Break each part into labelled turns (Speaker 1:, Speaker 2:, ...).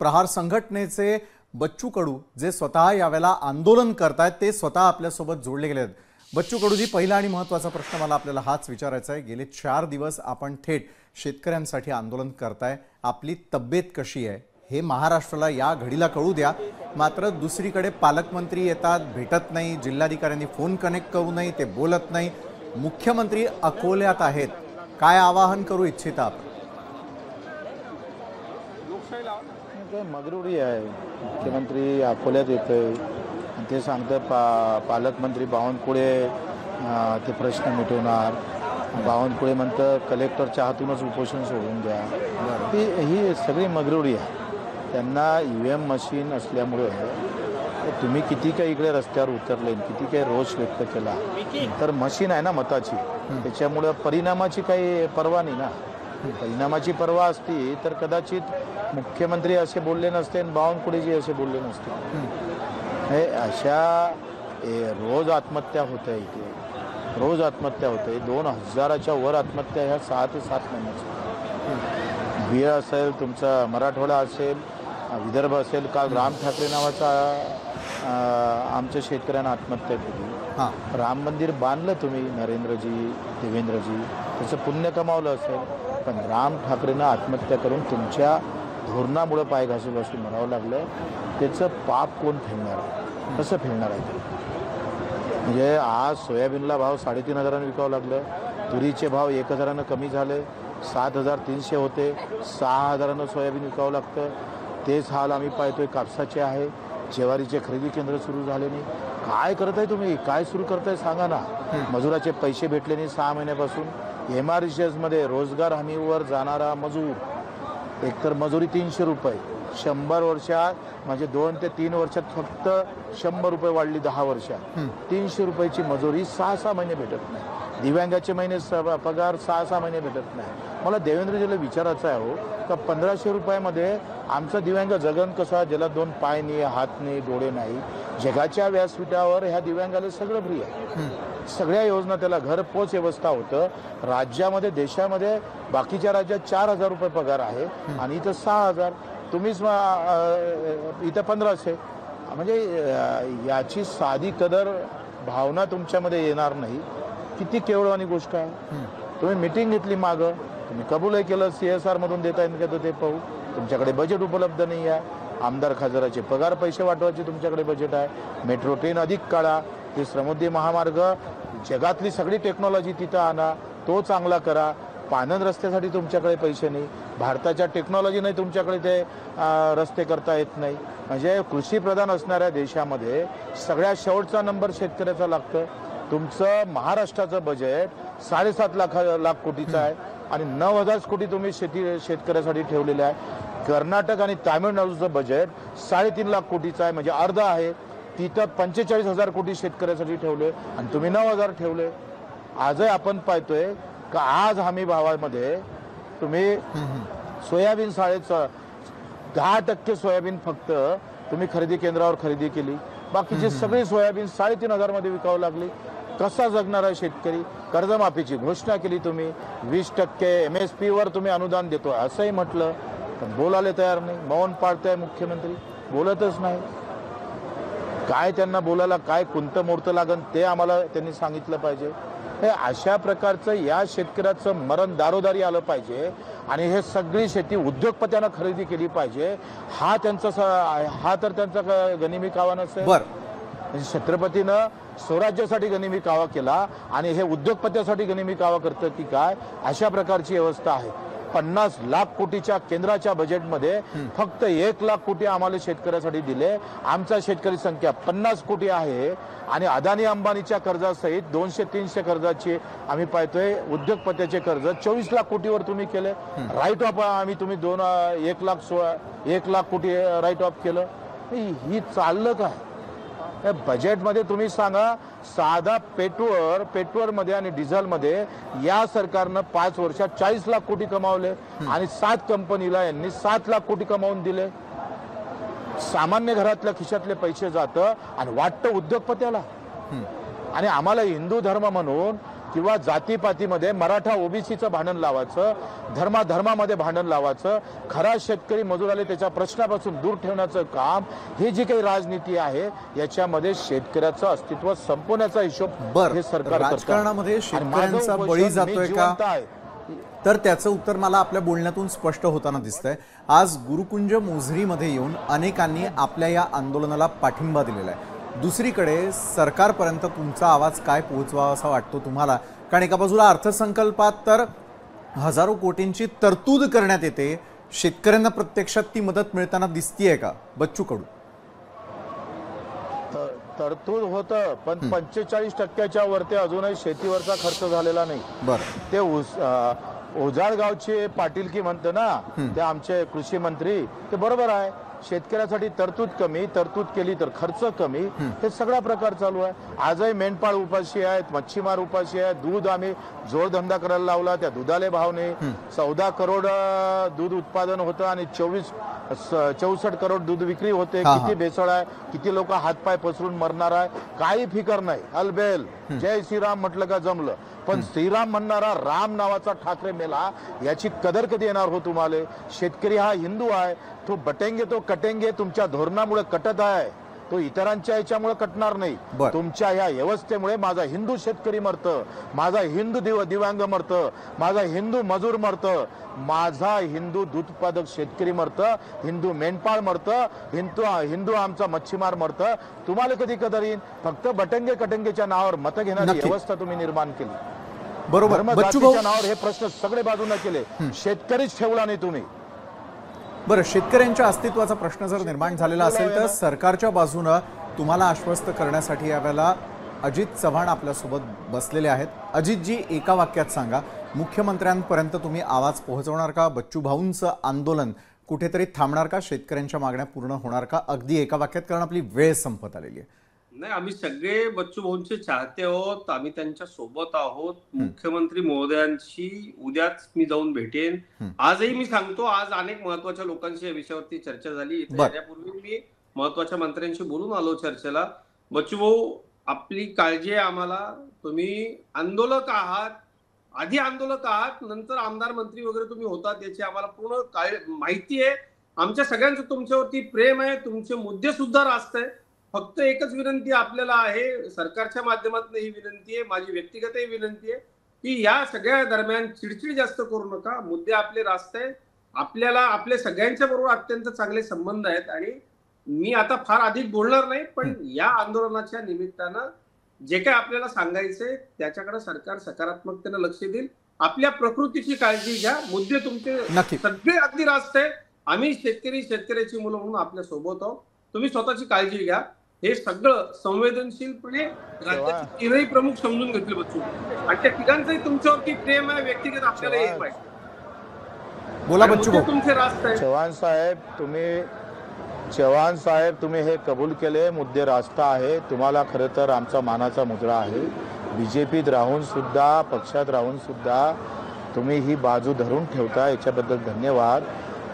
Speaker 1: प्रहार संघटनेचे बच्चू कडू जे स्वतः यावेळेला आंदोलन करतायत ते स्वतः आपल्यासोबत जोडले गेले आहेत। बच्चू कडूजी, पहिला आणि महत्त्वाचा प्रश्न मला आपल्याला हाच विचारायचा आहे। गेले 4 दिवस आपण थेट शेतकऱ्यांसाठी आंदोलन करताय, आपली तब्येत कशी आहे हे महाराष्ट्राला या घडीला कळू द्या। मात्र दुसरीकडे पालकमंत्री येतात, भेटत नाही, जिल्हाधिकाऱ्यांनी फोन कनेक्ट करू नाही, ते बोलत नाही, मुख्यमंत्री अकोल्यात आहेत, काय आवाहन करू इच्छिता आपण?
Speaker 2: मगरुरी आहे, मुख्यमंत्री अकोल्यात येतोय, ते सांगतं पालकमंत्री बावनकुळे ते प्रश्न मिटवणार। बावनकुळे म्हणतं कलेक्टरच्या हातूनच उपोषण सोडून द्या। ही सगळी मगरुरी आहे। त्यांना EVM मशीन असल्यामुळे तुम्ही किती काही इकडे रस्त्यावर उतरले, किती काही रोष व्यक्त केला, तर मशीन आहे ना मताची, त्याच्यामुळे परिणामाची काही पर्वा नाही ना। परिणामाची पर्वा असती तर कदाचित मुख्यमंत्री असे बोलले नसते आणि बावनकुळेजी असे बोलले नसते। हे अशा रोज आत्महत्या होत आहे, इथे रोज आत्महत्या होते। 2000च्या वर आत्महत्या ह्या 6 ते 7 महिन्याच्या। बीड असेल, तुमचा मराठवाडा असेल, विदर्भ असेल, काल राम ठाकरे नावाचा आमच्या शेतकऱ्यांना आत्महत्या केली। राम मंदिर बांधलं तुम्ही, नरेंद्रजी, देवेंद्रजी, त्याचं पुण्य कमावलं असेल, पण राम ठाकरेंना आत्महत्या करून तुमच्या धोरणामुळे पाय घासून मरावं लागलं। त्याचं पाप कोण फेडणार आहे? कसं फेडणार आहे? म्हणजे आज सोयाबीनला भाव 3,500 विकावं लागलं, तुरीचे भाव 1,000 कमी झाले, 7,300 होते, 6,000 सोयाबीन विकावं लागतं। तेच हाल आम्ही पाहतोय कापसाचे आहे, ज्वारीचे खरेदी केंद्र सुरू झाले नाही। काय करताय तुम्ही? काय सुरू करताय सांगा ना। मजुराचे पैसे भेटले नाही 6 महिन्यापासून। MRCS मध्ये रोजगार हमीवर जाणारा मजूर, एकतर मजुरी 300 रुपये, 100 वर्षात म्हणजे 2 ते 3 वर्षात फक्त 100 रुपये वाढली, 10 वर्षात 300 रुपयाची मजुरी 6-6 महिने भेटत नाही। दिव्यांगाचे महिने पगार 6-6 महिने भेटत नाही। मला देवेंद्रजीला विचारायचं आहे हो का 1500 रुपयामध्ये आमचा दिव्यांग जगन कसा, ज्याला 2 पाय नाही, हात नाही, डोळे नाही? जगाच्या व्यासपीठावर ह्या दिव्यांगाला सगळं फ्री आहे, सगळ्या योजना, त्याला घरपोच व्यवस्था होतं। राज्यामध्ये, देशामध्ये बाकीच्या राज्यात 4,000 रुपये पगार आहे आणि इथं 6,000, तुम्हीच इथं 1,500। म्हणजे याची साधी कदर भावना तुमच्यामध्ये येणार नाही। किती केवळवानी गोष्ट आहे। तुम्ही मीटिंग घेतली मागं, तुम्ही कबूलही केलं CSR मधून देता येईल का ते पाहू। तुमच्याकडे बजेट उपलब्ध नाही आहे। आमदार खासदाराचे पगार पैसे वाटवायचे तुमच्याकडे बजेट आहे। मेट्रो ट्रेन अधिक काढा, ते समुद्री महामार्ग, जगातली सगळी टेक्नॉलॉजी तिथं आणा, तो चांगला करा। पाणंद रस्त्यासाठी तुमच्याकडे पैसे नाही, भारताच्या टेक्नॉलॉजी नाही तुमच्याकडे, ते रस्ते करता येत नाही। म्हणजे कृषीप्रधान असणाऱ्या देशामध्ये सगळ्यात शेवटचा नंबर शेतकऱ्याचा लागतं। तुमचं महाराष्ट्राचं बजेट 7.5 लाख कोटीचं आहे आणि 9,000 कोटी तुम्ही शेतकऱ्यासाठी ठेवलेले आहे। कर्नाटक आणि तामिळनाडूचं बजेट 3.5 लाख कोटीचं आहे, म्हणजे अर्ध आहे। तिथं 45,000 कोटी शेतकऱ्यासाठी ठेवले आणि तुम्ही 9,000 ठेवले। आजही आपण पाहतोय का आज हमी भावामध्ये तुम्ही सोयाबीन 10% सोयाबीन फक्त तुम्ही खरेदी केंद्रावर खरेदी केली, बाकीची सगळी सोयाबीन 3,500 मध्ये विकावं लागली। कसा जगणार आहे शेतकरी? कर्जमाफीची घोषणा केली तुम्ही, 20% MSP वर तुम्ही अनुदान देतो असंही म्हटलं, पण बोलायला तयार नाही, मौन पाळताय मुख्यमंत्री, बोलतच नाही। काय त्यांना बोलायला काय कोणतं मुहूर्त लागन ते आम्हाला त्यांनी सांगितलं पाहिजे। हे अशा प्रकारचं या शेतकऱ्याचं मरण दारोदारी आलं पाहिजे आणि हे सगळी शेती उद्योगपत्यांना खरेदी केली पाहिजे। हा तर त्यांचा गनिमी कावा नसेल। म्हणजे छत्रपतीनं स्वराज्यासाठी गनिमी कावा केला आणि हे उद्योगपत्यासाठी गनिमी कावा करतं की काय? अशा प्रकारची व्यवस्था आहे। 50 लाख कोटीच्या केंद्राच्या बजेटमध्ये फक्त 1 लाख कोटी आम्हाला शेतकऱ्यासाठी दिले। आमचा शेतकरी संख्या 50 कोटी आहे आणि अदानी अंबानीच्या कर्जासहित 200-300 कर्जाची आम्ही पाहतोय, उद्योगपत्याचे कर्ज 24 लाख कोटीवर तुम्ही केले। राईट ऑफ आम्ही तुम्ही 1 लाख कोटी राईट ऑफ केलं। ही चाललं काय? बजेटमध्ये तुम्ही सांगा, साधा पेट्रोलमध्ये आणि डिझेलमध्ये या सरकारनं 5 वर्षात 40 लाख कोटी कमावले आणि 7 कंपनीला यांनी 7 लाख कोटी कमावून दिले। सामान्य घरातल्या खिशातले पैसे जातं आणि वाटतं उद्योगपत्याला। आणि आम्हाला हिंदू धर्म म्हणून किंवा जातीपातीमध्ये मराठा ओबीसीचं भांडण लावायचं, धर्मामध्ये भांडण लावायचं, खरा शेतकरी मजुराला त्याच्या प्रश्नापासून दूर ठेवण्याचं काम, ही जी काही राजनीती आहे याच्यामध्ये शेतकऱ्याचं अस्तित्व संपवण्याचा हिशोब हे सरकार
Speaker 1: राजकारणामध्ये शेतकऱ्यांचा बळी जातोय का, तर त्याचं उत्तर मला आपल्या बोलण्यातून स्पष्ट होताना दिसतंय. आज गुरुकुंज मोझरीमध्ये येऊन अनेकांनी आपल्या या आंदोलनाला पाठिंबा दिलेला आहे. दुसरीकडे सरकारपर्यंत तुमचा आवाज काय पोहोचवा असा वाटतो तुम्हाला? कारण एका बाजूला अर्थसंकल्पात तर हजारो कोटींची तरतूद करण्यात येते, शेतकऱ्यांना प्रत्यक्षात ती मदत मिळताना दिसतीये का? बच्चू कडू.
Speaker 2: तरतूद होतं पण 45% वरती अजूनही शेतीवरचा खर्च झालेला नाही.
Speaker 1: बरं, ते
Speaker 2: ओजाळगावचे पाटील की म्हणतो ना ते आमचे कृषी मंत्री, ते बरोबर आहे. शेतकऱ्यासाठी तरतूद कमी, तरतूद केली तर खर्च कमी, हे सगळा प्रकार चालू आहे. आजही मेंढपाळ उपाशी आहेत, मच्छीमार उपाशी आहेत. दूध आम्ही जोडधंदा करायला लावला, त्या दुधाले भाव नाही. 14 करोड दूध उत्पादन होतं आणि 64 करोड दूध विक्री होते. किती भेसळ आहे, किती लोक हातपाय पसरून मरणार आहे, काही फिकर नाही. अलबेल जय श्रीराम म्हटलं का जमलं, पण श्रीराम म्हणणारा राम नावाचा ठाकरे मेला, याची कदर कधी येणार हो तुम्हाला? शेतकरी हा हिंदू आहे, तो बटेंगे तो कटेंगे तुमच्या धोरणामुळे कटत आहे, तो इतरांच्या याच्यामुळे कटणार नाही. तुमच्या या व्यवस्थेमुळे माझा हिंदू शेतकरी मरतं, माझा हिंदू दिव्यांग मरतं, माझा हिंदू मजूर मरतं, माझा हिंदू दूध उत्पादक शेतकरी मरतं, हिंदू मेंढपाळ मरतं, हिंदू आमचा मच्छीमार मरतं. तुम्हाला कधी कदर येईल? फक्त बटंगे कटंगेच्या नावावर मत घेण्याची व्यवस्था तुम्ही निर्माण केली.
Speaker 1: बरोबर,
Speaker 2: जातीच्या नावावर हे प्रश्न सगळे बाजूला केले, शेतकरीच ठेवला नाही तुम्ही.
Speaker 1: बरं, शेतकऱ्यांच्या अस्तित्वाचा प्रश्न जर निर्माण झालेला असेल तर सरकारच्या बाजूने तुम्हाला आश्वस्त करण्यासाठी यावेळेला अजित चव्हाण आपल्यासोबत बसलेले आहेत. अजितजी, एका वाक्यात सांगा, मुख्यमंत्र्यांपर्यंत तुम्ही आवाज पोहोचवणार का? बच्चू भाऊंचं आंदोलन कुठेतरी थांबणार का? शेतकऱ्यांच्या मागण्या पूर्ण होणार का? अगदी एका वाक्यात, कारण आपली वेळ संपत आलेली आहे.
Speaker 3: नाही, आम्ही सगळे बच्चू भाऊंचे चाहते आहोत, आम्ही त्यांच्या सोबत आहोत. मुख्यमंत्री महोदयांशी उद्याच मी जाऊन भेटेन. आजही मी सांगतो, आज अनेक महत्वाच्या लोकांशी या विषयावरती चर्चा झाली. इथे येण्यापूर्वी मी महत्वाच्या मंत्र्यांशी बोलून आलो चर्चेला. बच्चू भाऊ, आपली काळजी आहे आम्हाला. तुम्ही आंदोलक आहात, आधी आंदोलक आहात, नंतर आमदार मंत्री वगैरे तुम्ही होतात, याची आम्हाला पूर्ण माहिती आहे. आमच्या सगळ्यांचं तुमच्यावरती प्रेम आहे, तुमचे मुद्दे सुद्धा रास्त आहे. फक्त एकच विनंती आपल्याला आहे, सरकारच्या माध्यमातून ही विनंती आहे, माझी व्यक्तिगतही विनंती आहे, की या सगळ्या दरम्यान चिडचिड जास्त करू नका. मुद्दे आपले रास्त आहेत, आपल्याला आपले सगळ्यांच्या बरोबर अत्यंत चांगले संबंध आहेत. आणि मी आता फार अधिक बोलणार नाही, पण या आंदोलनाच्या निमित्तानं जे काय आपल्याला सांगायचंय त्याच्याकडे सरकार सकारात्मकतेने लक्ष देईल. आपल्या प्रकृतीची काळजी घ्या. मुद्दे तुमचे सगळे अगदी रास्त आहेत. आम्ही शेतकऱ्याची मुलं म्हणून आपल्या सोबत आहोत. तुम्ही स्वतःची काळजी घ्या. हे सगळं संवेदनशीलपणे राज्याचे तीनही प्रमुख समजून घेतले बच्चू, आणि त्या तिघांचंही तुमच्यावरती प्रेम आहे, व्यक्तिगत आपल्याला येईल पाहिजे.
Speaker 1: बोला बच्चू भाऊ.
Speaker 3: तुमचे रास्त आहे.
Speaker 2: चव्हाण साहेब, तुम्ही हे कबूल केले, मुद्दे रास्त आहे. तुम्हाला खरं तर आमचा मानाचा मुजरा आहे. बीजेपीत राहून सुद्धा, पक्षात राहून सुद्धा तुम्ही ही बाजू धरून ठेवता, याच्याबद्दल धन्यवाद.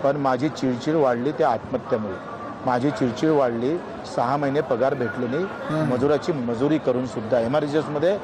Speaker 2: पण माझी चिडचिड वाढली त्या आत्महत्येमुळे. माझी चिडचिड वाढली, 6 महिने पगार भेटले नाही. मजुराची मजुरी करून सुद्धा, MRGS मध्ये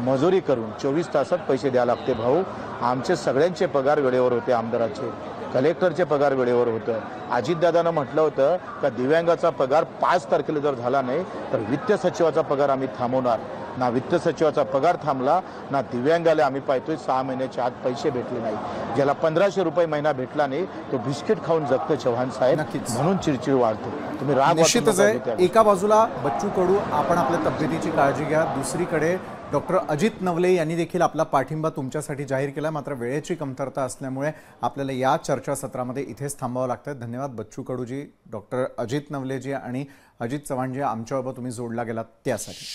Speaker 2: मजुरी करून 24 तासात पैसे द्यावे लागते. भाऊ, आमचे सगळ्यांचे पगार वेळेवर होते, आमदाराचे, कलेक्टरचे पगार वेळेवर होतं. अजितदादांना म्हटलं होतं का दिव्यांगाचा पगार 5 तारखेला जर झाला नाही तर वित्त सचिवाचा पगार आम्ही थांबवणार. ना वित्त सचिवाचा पगार थांबला, ना दिव्यांगाला आम्ही पाहतोय 6 महिन्याच्या आत पैसे भेटले नाही. ज्याला 1500 रुपये महिना भेटला नाही तो बिस्किट खाऊन जगतो चव्हाण साहेब, म्हणून चिडचिड वाढतो. तुम्ही राग
Speaker 1: निश्चितच आहे. एका बाजूला बच्चू कडू, आपण आपल्या तब्येतीची काळजी घ्या. दुसरीकडे डॉक्टर अजित नवले यांनी देखील आपला पाठिंबा तुमच्यासाठी जाहीर केला. मात्र वेळेची कमतरता असल्यामुळे आपल्याला या चर्चासत्रामध्ये इथेच थांबावं लागतं. धन्यवाद बच्चू कडूजी, डॉक्टर अजित नवलेजी आणि अजित चव्हाणजी, आमच्याबरोबर तुम्ही जोडला गेलात त्यासाठी.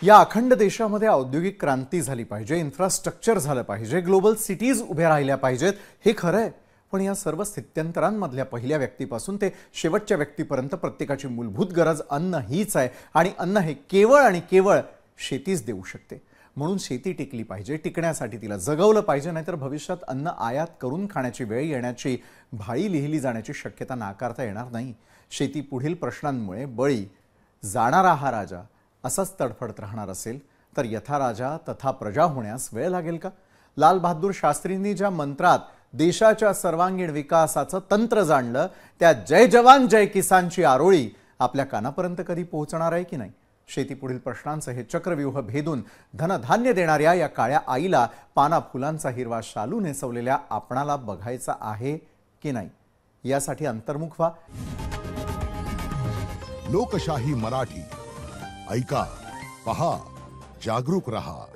Speaker 1: या अखंड देशामध्ये औद्योगिक क्रांती झाली पाहिजे, इन्फ्रास्ट्रक्चर झालं पाहिजे, ग्लोबल सिटीज उभ्या राहिल्या पाहिजेत, हे खरं आहे. पण या सर्व स्थित्यंतरांमधल्या पहिल्या व्यक्तीपासून ते शेवटच्या व्यक्तीपर्यंत प्रत्येकाची मूलभूत गरज अन्न हीच आहे. आणि अन्न हे केवळ आणि केवळ शेतीच देऊ शकते. म्हणून शेती टिकली पाहिजे. टिकण्यासाठी तिला जगवलं पाहिजे, नाहीतर भविष्यात अन्न आयात करून खाण्याची वेळ येण्याची, भाळी लिहिली जाण्याची शक्यता नाकारता येणार नाही. शेती पुढील प्रश्नांमुळे बळी जाणारा हा राजा असाच तडफडत राहणार असेल तर यथा राजा तथा प्रजा होण्यास वेळ लागेल का? लाल बहादूर शास्त्रींनी ज्या मंत्रात देशाच्या सर्वांगीण विकासाचं तंत्र जाणलं, त्या जय जवान जय किसानची आरोळी आपल्या कानापर्यंत कधी पोहोचणार आहे की नाही? शेतीपुढील प्रश्नांचं हे चक्रव्यूह भेदून धनधान्य देणाऱ्या या काळ्या आईला पाना फुलांचा हिरवा शालू नेसवलेल्या आपणाला बघायचा आहे की नाही? यासाठी अंतर्मुख व्हा.
Speaker 4: लोकशाही मराठी ऐका, पहा, जागरूक रहा.